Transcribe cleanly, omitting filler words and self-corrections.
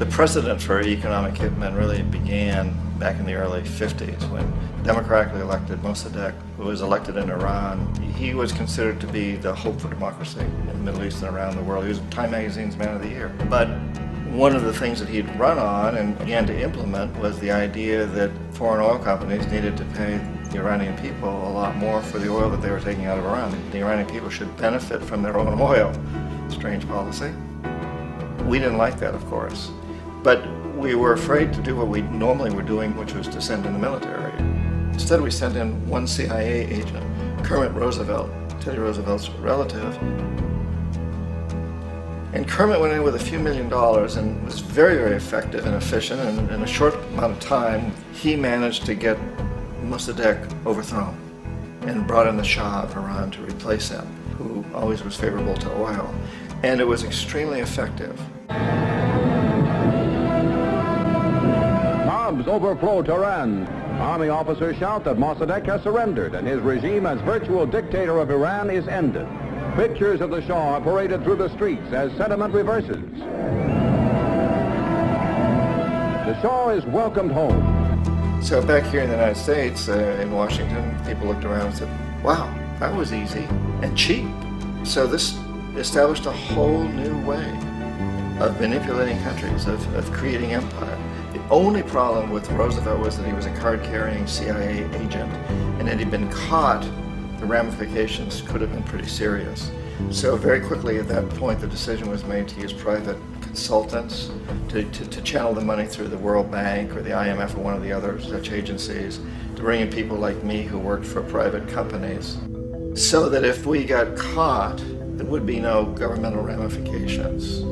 The precedent for economic hitmen really began back in the early 50s when democratically elected Musaddık, who was elected in Iran, he was considered to be the hope for democracy in the Middle East and around the world. He was Time Magazine's Man of the Year. But one of the things that he'd run on and began to implement was the idea that foreign oil companies needed to pay the Iranian people a lot more for the oil that they were taking out of Iran. The Iranian people should benefit from their own oil. Strange policy. We didn't like that, of course. But we were afraid to do what we normally were doing, which was to send in the military. Instead, we sent in one CIA agent, Kermit Roosevelt, Teddy Roosevelt's relative. And Kermit went in with a few $1 million and was very, very effective and efficient. And in a short amount of time, he managed to get Musaddık overthrown and brought in the Shah of Iran to replace him, who always was favorable to oil. And it was extremely effective. Mobs overflow Tehran. Army officers shout that Musaddık has surrendered and his regime as virtual dictator of Iran is ended. Pictures of the Shah are paraded through the streets as sentiment reverses. The Shah is welcomed home. So back here in the United States, in Washington, people looked around and said, wow, that was easy and cheap. So this established a whole new way of manipulating countries, of creating empire. The only problem with Roosevelt was that he was a card-carrying CIA agent, and had he been caught, the ramifications could have been pretty serious. So very quickly at that point, the decision was made to use private consultants to channel the money through the World Bank or the IMF or one of the other such agencies, to bring in people like me who worked for private companies, so that if we got caught, there would be no governmental ramifications.